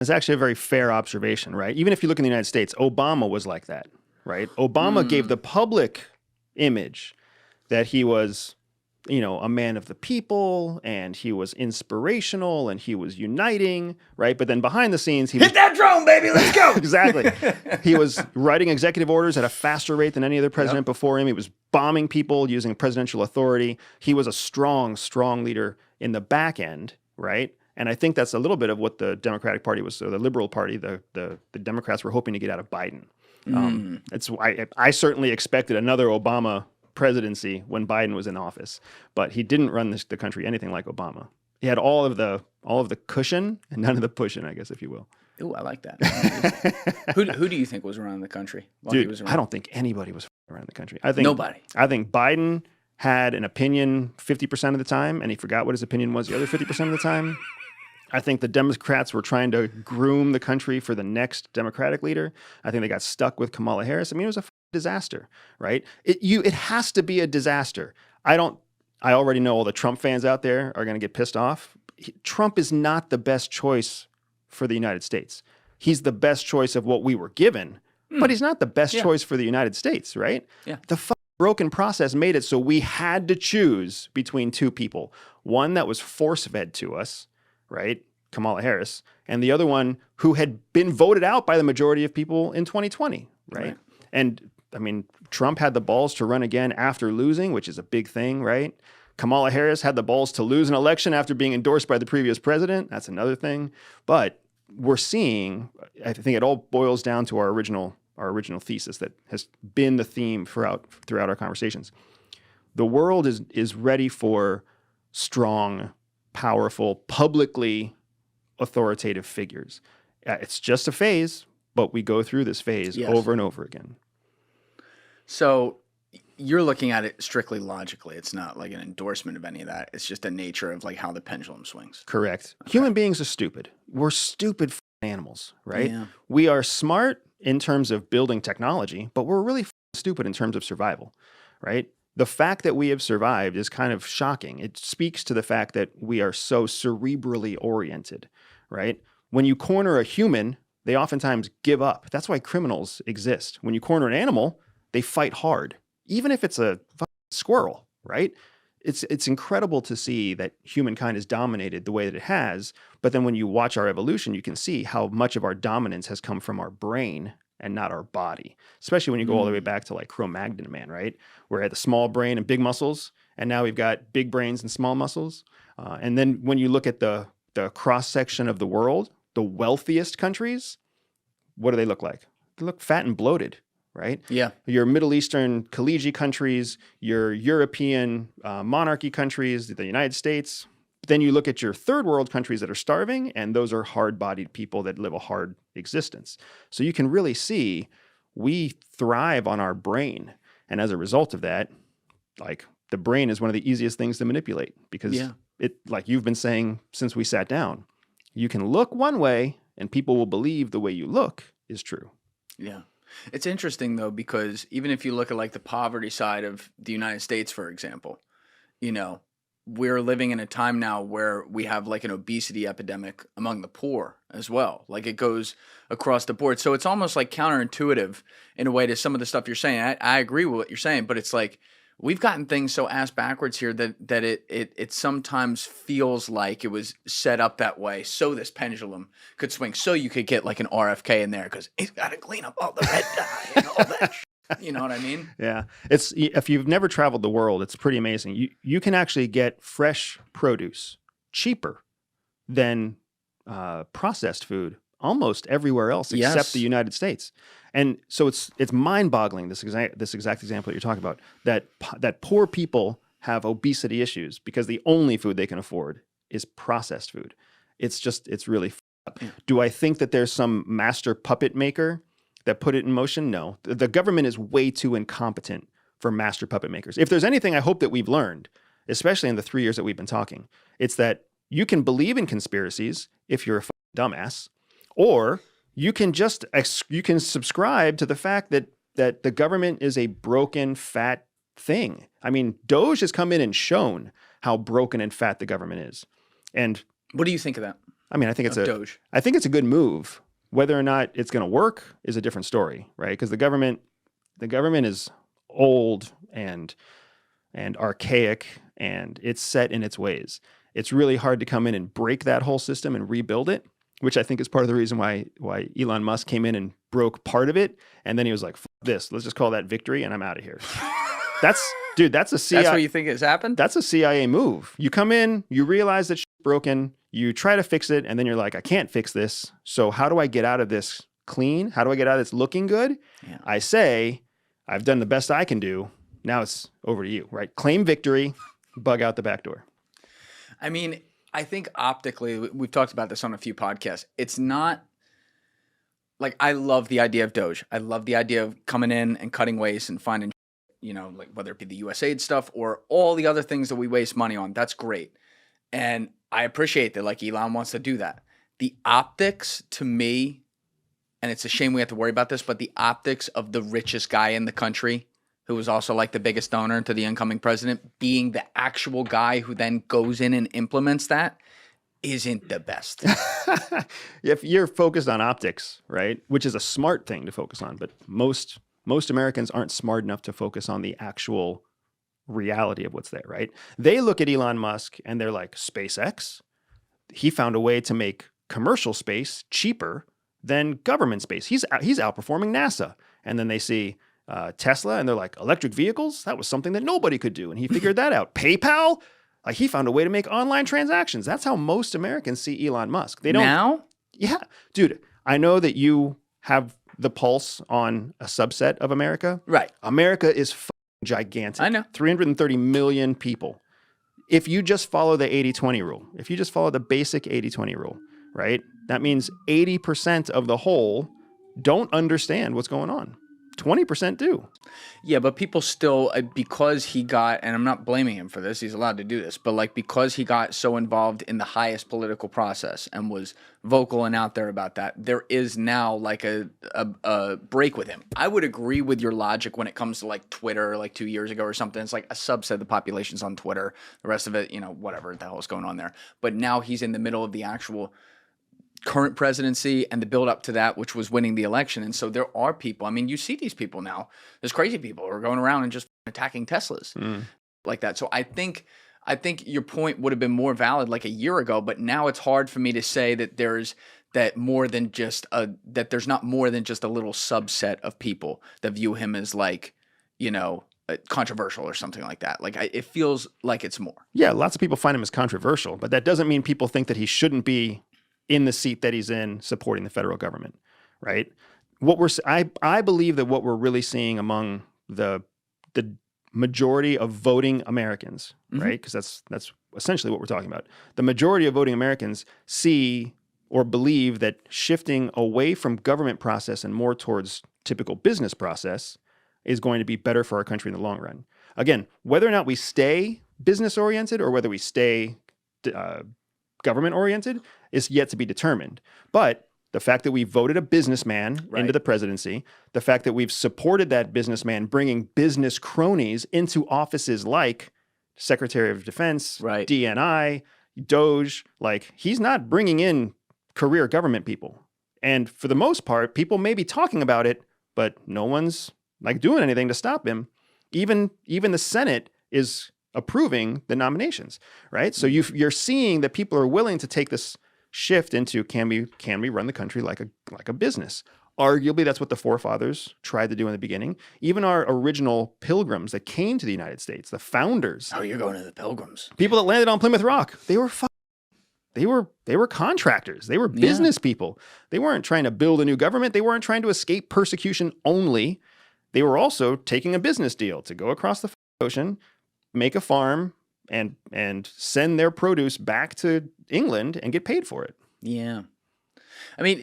It's actually a very fair observation, right? Even if you look in the United States, Obama was like that, right? Obama gave the public image that he was, a man of the people, and he was inspirational, and he was uniting, right? But then behind the scenes, he hit that drum, baby, let's go. Exactly. He was writing executive orders at a faster rate than any other president before him. He was bombing people using presidential authority. He was a strong, strong leader in the back end, right? And I think that's a little bit of what the Democratic Party was, so the Liberal Party, the Democrats were hoping to get out of Biden. It's why I certainly expected another Obama presidency when Biden was in office, but he didn't run the country anything like Obama. He had all of the cushion and none of the pushing, I guess, if you will. Ooh, I like that. Who do you think was running the country while he was around? I don't think anybody was around the country. I think nobody. I think Biden had an opinion 50% of the time, and he forgot what his opinion was the other 50% of the time. I think the Democrats were trying to groom the country for the next Democratic leader. I think they got stuck with Kamala Harris. I mean, it was a disaster, right? It has to be a disaster. I already know all the Trump fans out there are going to get pissed off. Trump is not the best choice for the United States. He's the best choice of what we were given, but he's not the best choice for the United States, right? Yeah. The broken process made it so we had to choose between two people. One that was force-fed to us, right? Kamala Harris, and the other one who had been voted out by the majority of people in 2020, right? And I mean, Trump had the balls to run again after losing, which is a big thing, right? Kamala Harris had the balls to lose an election after being endorsed by the previous president. That's another thing. But we're seeing, I think it all boils down to our original thesis that has been the theme throughout our conversations. The world is ready for strong, powerful, publicly authoritative figures. It's just a phase, but we go through this phase over and over again. So you're looking at it strictly logically. It's not like an endorsement of any of that. It's just the nature of like how the pendulum swings. Correct. Okay. Human beings are stupid. We're stupid animals, right? Yeah. We are smart in terms of building technology, but we're really stupid in terms of survival, right? The fact that we have survived is kind of shocking. It speaks to the fact that we are so cerebrally oriented, right? When you corner a human, they oftentimes give up. That's why criminals exist. When you corner an animal, they fight hard, even if it's a squirrel, right? It's incredible to see that humankind has dominated the way that it has. But then when you watch our evolution, you can see how much of our dominance has come from our brain and not our body, especially when you go all the way back to like Cro-Magnon man, right? Where had the small brain and big muscles, and now we've got big brains and small muscles. And then when you look at the cross-section of the world, the wealthiest countries, what do they look like? They look fat and bloated, right? Yeah. Your Middle Eastern collegiate countries, your European monarchy countries, the United States. But then you look at your third world countries that are starving, and those are hard-bodied people that live a hard existence. So you can really see we thrive on our brain. And as a result of that, like the brain is one of the easiest things to manipulate because it, like you've been saying since we sat down, you can look one way and people will believe the way you look is true. Yeah. It's interesting though, because even if you look at like the poverty side of the United States, for example, you know, we're living in a time now where we have like an obesity epidemic among the poor as well. Like it goes across the board. So it's almost like counterintuitive in a way to some of the stuff you're saying. I agree with what you're saying, but it's like we've gotten things so ass backwards here that it sometimes feels like it was set up that way so this pendulum could swing, so you could get like an RFK in there because he's got to clean up all the red dye and all that shit. You know what I mean? Yeah. It's, if you've never traveled the world, it's pretty amazing. You can actually get fresh produce cheaper than processed food almost everywhere else except the United States. And so it's mind-boggling, this exact example that you're talking about, that poor people have obesity issues because the only food they can afford is processed food. It's really up. Do I think that there's some master puppet maker that put it in motion? No. The government is way too incompetent for master puppet makers. If there's anything I hope that we've learned, especially in the 3 years that we've been talking, it's that you can believe in conspiracies if you're a dumbass, or you can subscribe to the fact that the government is a broken, fat thing. I mean, Doge has come in and shown how broken and fat the government is. And what do you think of that? I mean, I think Doge. I think it's a good move. Whether or not it's going to work is a different story, right? Because the government is old and archaic, and it's set in its ways. It's really hard to come in and break that whole system and rebuild it, which I think is part of the reason why Elon Musk came in and broke part of it, and then he was like, "F this, let's just call that victory, and I'm out of here." That's a CIA. That's what you think has happened? That's a CIA move. You come in, you realize that shit's broken, you try to fix it, and then you're like, I can't fix this. So how do I get out of this clean? How do I get out of this looking good? Yeah. I say, I've done the best I can do. Now it's over to you, right? Claim victory, bug out the back door. I mean, I think optically, we've talked about this on a few podcasts. It's not like, I love the idea of Doge. I love the idea of coming in and cutting waste and finding, like whether it be the USAID stuff or all the other things that we waste money on. That's great. And I appreciate that, like, Elon wants to do that. The optics, to me, and it's a shame we have to worry about this, but the optics of the richest guy in the country, who was also like the biggest donor to the incoming president, being the actual guy who then goes in and implements that, isn't the best. If you're focused on optics, right, which is a smart thing to focus on, but most Americans aren't smart enough to focus on the actual reality of what's there, right? They look at Elon Musk and they're like, SpaceX, he found a way to make commercial space cheaper than government space. He's outperforming NASA. And then they see Tesla and they're like, electric vehicles? That was something that nobody could do. And he figured that out. PayPal? Like, he found a way to make online transactions. That's how most Americans see Elon Musk. They don't. Now? Yeah. Dude, I know that you have the pulse on a subset of America. Right. America is gigantic. I know. 330 million people. If you just follow the 80-20 rule, if you just follow the basic 80-20 rule, right? That means 80% of the whole don't understand what's going on. 20% do. Yeah, but people still, because he got, and I'm not blaming him for this, he's allowed to do this, but like, because he got so involved in the highest political process and was vocal and out there about that, there is now like a break with him. I would agree with your logic when it comes to like Twitter, like 2 years ago or something. It's like a subset of the population's on Twitter. The rest of it, whatever the hell is going on there. But now he's in the middle of the actual current presidency and the build up to that, which was winning the election. And so there are people, I mean, you see these people now, there's crazy people who are going around and just attacking Teslas like that. So I think your point would have been more valid like a year ago, but now it's hard for me to say that there's not more than just a little subset of people that view him as like, controversial or something like that. Like, it feels like it's more. Yeah, lots of people find him as controversial, but that doesn't mean people think that he shouldn't be in the seat that he's in supporting the federal government, right? I believe that what we're really seeing among the majority of voting Americans, right? Because that's essentially what we're talking about. The majority of voting Americans see or believe that shifting away from government process and more towards typical business process is going to be better for our country in the long run. Again, whether or not we stay business oriented or whether we stay government oriented is yet to be determined. But the fact that we voted a businessman into the presidency, the fact that we've supported that businessman bringing business cronies into offices like Secretary of Defense, DNI, Doge, like, he's not bringing in career government people. And for the most part, people may be talking about it, but no one's like doing anything to stop him. Even the Senate is approving the nominations, right? So you're seeing that people are willing to take this shift into, can we run the country like a business? Arguably, that's what the forefathers tried to do in the beginning. Even our original pilgrims that came to the United States, the founders. Oh, you're going to the pilgrims. People that landed on Plymouth Rock, they were contractors. They were business people. They weren't trying to build a new government. They weren't trying to escape persecution only. They were also taking a business deal to go across the ocean, make a farm, and send their produce back to England and get paid for it. Yeah. I mean,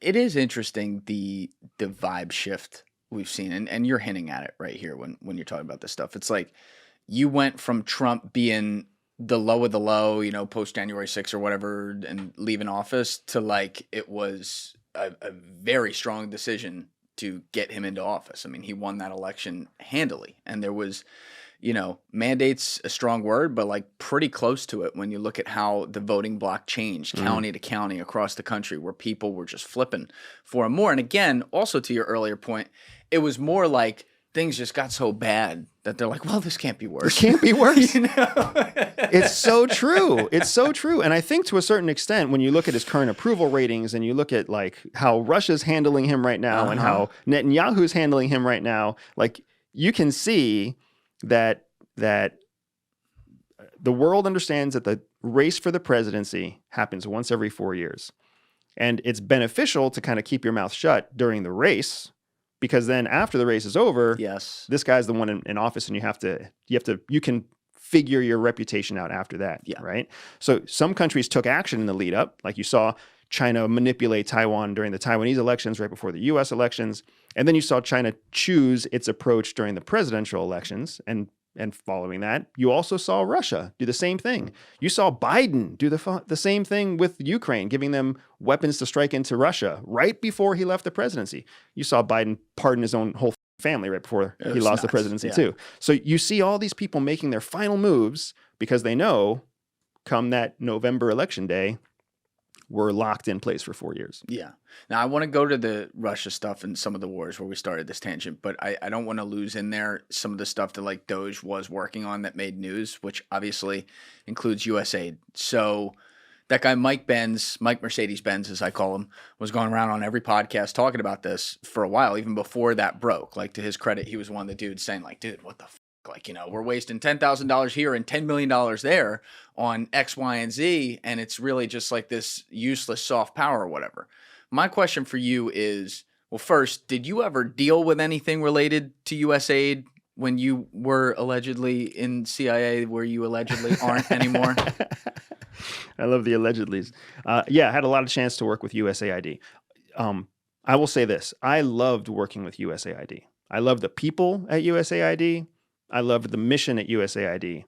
it is interesting, the vibe shift we've seen, and you're hinting at it right here when you're talking about this stuff. It's like, you went from Trump being the low of the low, post January 6th or whatever, and leaving office, to like, it was a very strong decision to get him into office. I mean, he won that election handily, and there was, mandate's a strong word, but like pretty close to it when you look at how the voting block changed county to county across the country, where people were just flipping for more. And again, also to your earlier point, it was more like things just got so bad that they're like, well, this can't be worse. It can't be worse. It's It's so true. It's so true. And I think to a certain extent, when you look at his current approval ratings and you look at like how Russia's handling him right now and how Netanyahu's handling him right now, like you can see that the world understands that the race for the presidency happens once every 4 years. And it's beneficial to kind of keep your mouth shut during the race, because then after the race is over, Yes. this guy's the one in office, and you can figure your reputation out after that, right? So some countries took action in the lead up, like you saw China manipulate Taiwan during the Taiwanese elections right before the US elections. And then you saw China choose its approach during the presidential elections. And following that, you also saw Russia do the same thing. You saw Biden do the same thing with Ukraine, giving them weapons to strike into Russia right before he left the presidency. You saw Biden pardon his own whole family right before he lost the presidency too. So you see all these people making their final moves because they know come that November election day, we're locked in place for 4 years. Yeah. Now, I want to go to the Russia stuff and some of the wars where we started this tangent, but I don't want to lose in there some of the stuff that like Doge was working on that made news, which obviously includes USAID. So that guy, Mike Mercedes-Benz, as I call him, was going around on every podcast talking about this for a while, even before that broke. Like, to his credit, he was one of the dudes saying like, dude, what the f***? Like, we're wasting $10,000 here and $10 million there on X, Y, and Z, and it's really just like this useless soft power or whatever. My question for you is, well, first, did you ever deal with anything related to USAID when you were allegedly in CIA, where you allegedly aren't anymore? I love the allegedlys. Yeah, I had a lot of chance to work with USAID. I will say this. I loved working with USAID. I loved the people at USAID. I loved the mission at USAID,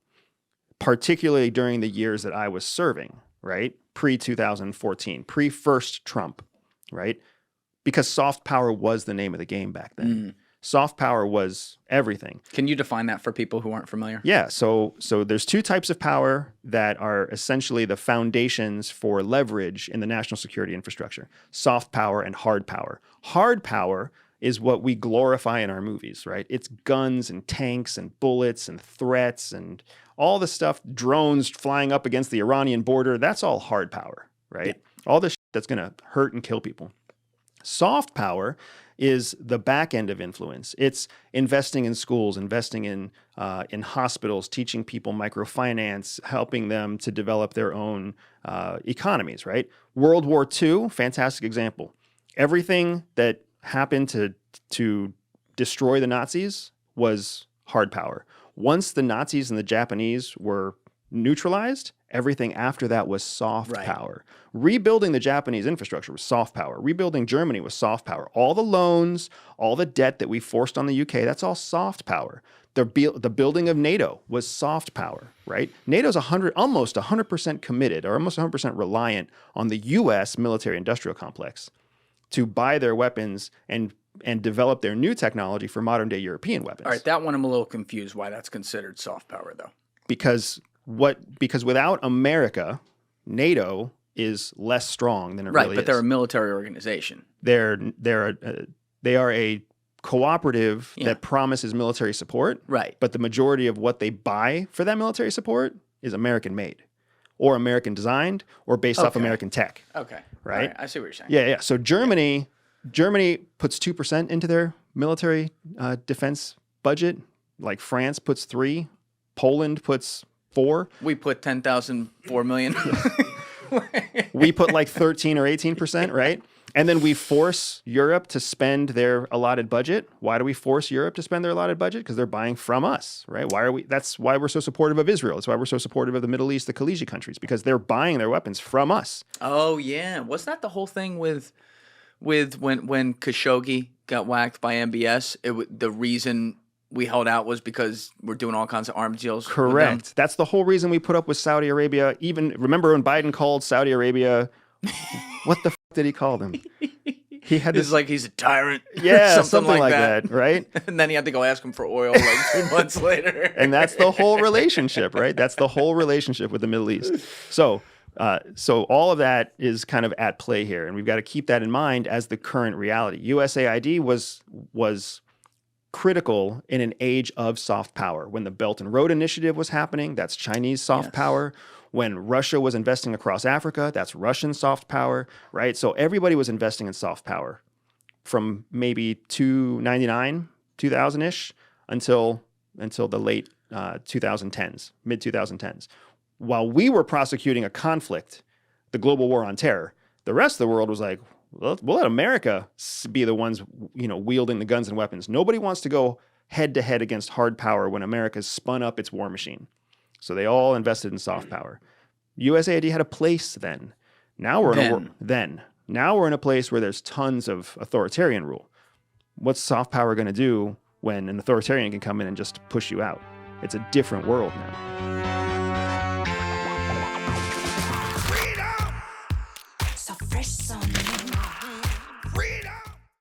particularly during the years that I was serving, right? Pre-2014, pre-first Trump, right? Because soft power was the name of the game back then. Soft power was everything. Can you define that for people who aren't familiar? Yeah, so there's two types of power that are essentially the foundations for leverage in the national security infrastructure: soft power and hard power. Hard power is what we glorify in our movies, right? It's guns and tanks and bullets and threats and all the stuff, drones flying up against the Iranian border. That's all hard power, right? Yeah. All the shit that's going to hurt and kill people. Soft power is the back end of influence. It's investing in schools, investing in hospitals, teaching people microfinance, helping them to develop their own economies, right? World War II, fantastic example. Everything that happened to destroy the Nazis was hard power. Once the Nazis and the Japanese were neutralized, everything after that was soft power. Rebuilding the Japanese infrastructure was soft power. Rebuilding Germany was soft power. All the loans, all the debt that we forced on the UK, that's all soft power. The building of NATO was soft power, right? NATO's almost 100% committed, or almost 100% reliant on the US military-industrial complex to buy their weapons and develop their new technology for modern-day European weapons. All right, that one I'm a little confused why that's considered soft power, though. Because without America, NATO is less strong than it really is. Right, but they're a military organization. They are a cooperative that promises military support. Right. But the majority of what they buy for that military support is American-made, or American-designed, or based off American tech. Okay. Right? I see what you're saying. Yeah. So Germany puts 2% into their military defense budget. Like France puts 3%. Poland puts 4%. We put 10,000, 4 million. We put like 13 or 18%, right? And then we force Europe to spend their allotted budget. Why do we force Europe to spend their allotted budget? Because they're buying from us, right? That's why we're so supportive of Israel. That's why we're so supportive of the Middle East, the Khaliji countries, because they're buying their weapons from us. Oh, yeah. Was that the whole thing with when Khashoggi got whacked by MBS? The reason we held out was because we're doing all kinds of arms deals. Correct. That's the whole reason we put up with Saudi Arabia. Even remember when Biden called Saudi Arabia, what the f did he call them? he had It's this, like he's a tyrant. yeah, something like that. right? And then he had to go ask him for oil like 2 months later. And that's the whole relationship, like 2 months later. And that's the whole relationship, right? That's the whole relationship with the Middle East. So all of that is kind of at play here, and we've got to keep that in mind as the current reality. USAID was critical in an age of soft power. When the Belt and Road Initiative was happening, that's Chinese soft power. When Russia was investing across Africa, that's Russian soft power, right? So everybody was investing in soft power from maybe 299, 2000-ish until the late 2010s, mid 2010s. While we were prosecuting a conflict, the global war on terror, the rest of the world was like, well, we'll let America be the ones, wielding the guns and weapons. Nobody wants to go head to head against hard power when America's spun up its war machine. So they all invested in soft power. USAID had a place then. Now we're in a place where there's tons of authoritarian rule. What's soft power going to do when an authoritarian can come in and just push you out? It's a different world now. Freedom! So fresh on me. Freedom!